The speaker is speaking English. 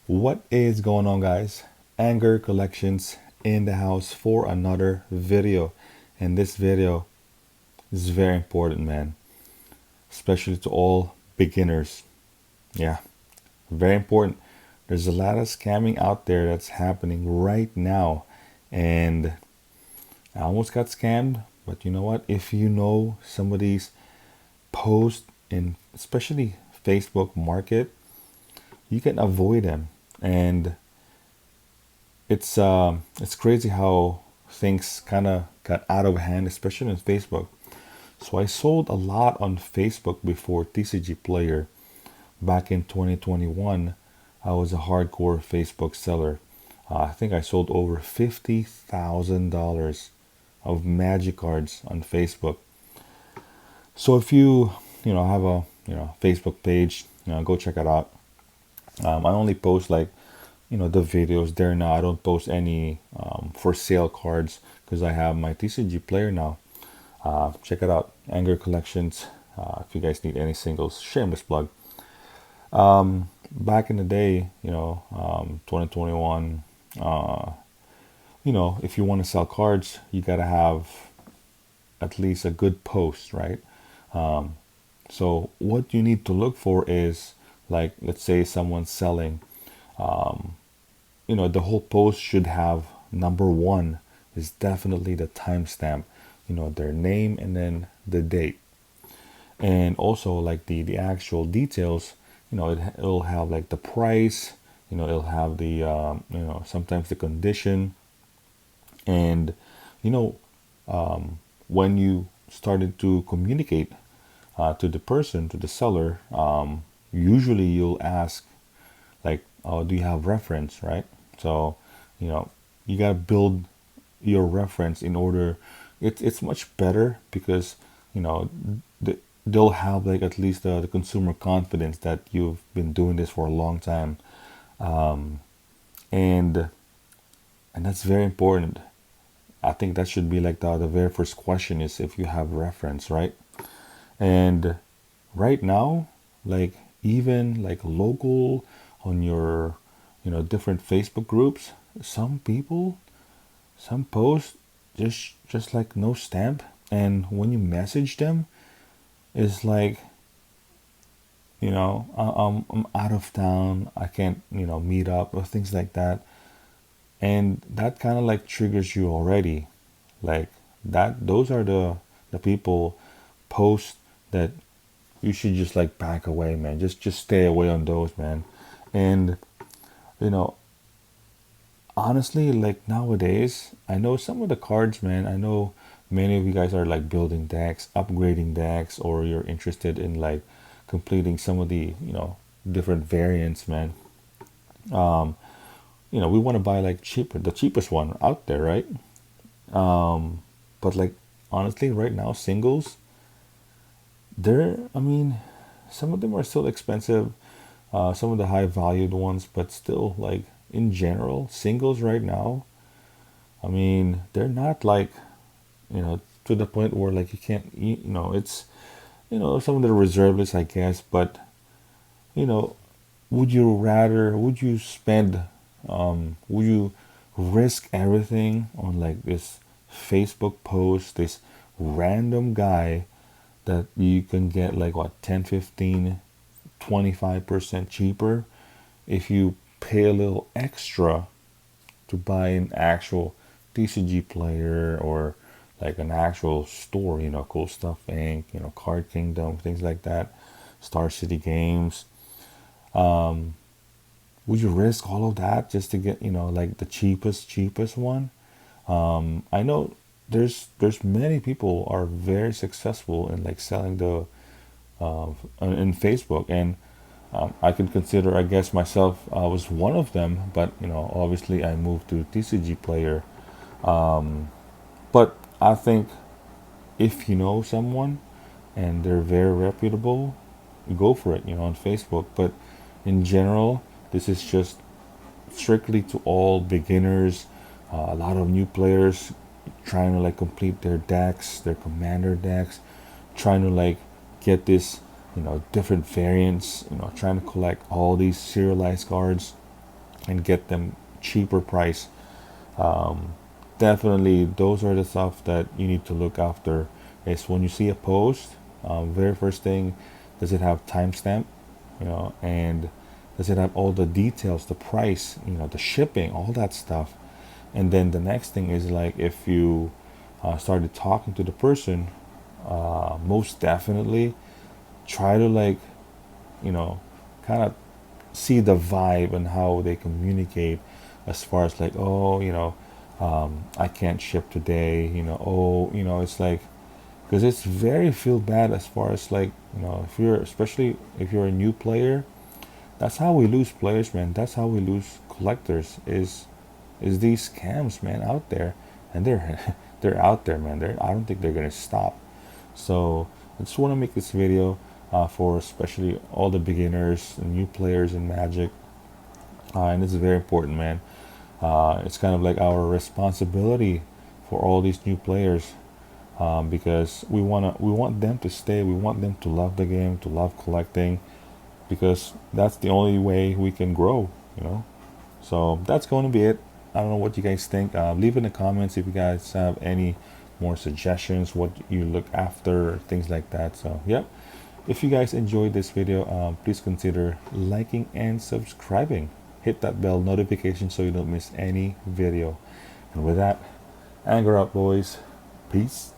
What is going on, guys? Anger Collections in the house for another video. And this video is very important, man, especially to all beginners. Yeah, very important. There's a lot of scamming out there that's happening right now. And I almost got scammed, but you know what? If you know somebody's post in especially Facebook Market, you can avoid them. And it's crazy how things kind of got out of hand, especially on Facebook. So I sold a lot on Facebook before Tcgplayer. Back in 2021, I was a hardcore Facebook seller. I think I sold over $50,000 of magic cards on Facebook. So if you have a Facebook page, go check it out. I only post like the videos there now. I don't post any for sale cards because I have my Tcgplayer now. Check it out, Anger Collections. If you guys need any singles, shameless plug. Back in the day, 2021, if you want to sell cards, you gotta have at least a good post, right? So what you need to look for is, like, let's say someone's selling, the whole post should have number one is definitely the timestamp, their name and then the date. And also like the actual details, it'll have like the price, it'll have the, sometimes the condition. And, you know, when you started to communicate to the person, to the seller, usually you'll ask, like, oh, do you have reference, right? So, you know, you got to build your reference in order. It's much better because, they'll have like at least the consumer confidence that you've been doing this for a long time. Um, and and that's very important. I think that should be like the very first question is if you have reference, right? And right now, like even like local on your, different Facebook groups, some people, some posts just like no stamp. And when you message them, it's like, I'm out of town. I can't, meet up or things like that. And that kind of like triggers you already. Like that, those are the people post that you should just like back away, man. Just stay away on those, man. And you know, honestly, like nowadays, I know some of the cards, man. I know many of you guys are like building decks, upgrading decks, or you're interested in like completing some of the, different variants, man. Um, we want to buy like cheaper, the cheapest one out there, right? But like honestly, right now, singles, I mean, some of them are still expensive, some of the high valued ones, but still, like in general, singles right now, I mean, they're not like, to the point where like you can't, it's, some of the reserve lists, I guess, but, you know, would you spend, would you risk everything on like this Facebook post, this random guy that you can get like what 10, 15, 25% cheaper if you pay a little extra to buy an actual Tcgplayer or like an actual store, Cool Stuff Inc., Card Kingdom, things like that, Star City Games. Would you risk all of that just to get, like the cheapest one? I know there's many people are very successful in like selling the in Facebook, and I could consider, I guess, myself was one of them. But obviously, I moved to Tcgplayer. But I think if you know someone and they're very reputable, go for it. On Facebook. But in general, this is just strictly to all beginners. A lot of new players trying to like complete their decks, their commander decks, trying to like get this, different variants, trying to collect all these serialized cards. and get them cheaper price. um, Definitely those are the stuff that you need to look after. Is when you see a post, very first thing, does it have timestamp, and does it have all the details, the price, the shipping, all that stuff. And then the next thing is like, if you started talking to the person, most definitely try to, like, you know kind of see the vibe and how they communicate, as far as like, oh, I can't ship today, oh, it's like, because it's very feel bad, as far as like, if you're, especially if you're a new player. That's how we lose players, man. That's how we lose collectors, is these scams, man, out there. And they're they're out there, man. I don't think they're gonna stop. So I just want to make this video, for especially all the beginners and new players in Magic. And this is very important, man. It's kind of like our responsibility for all these new players, because we want them to stay. We want them to love the game, to love collecting, because that's the only way we can grow. So that's going to be it. I don't know what you guys think. Leave in the comments if you guys have any more suggestions, what you look after, things like that. So, yep. If you guys enjoyed this video, please consider liking and subscribing. Hit that bell notification so you don't miss any video. And with that, anger up, boys. Peace.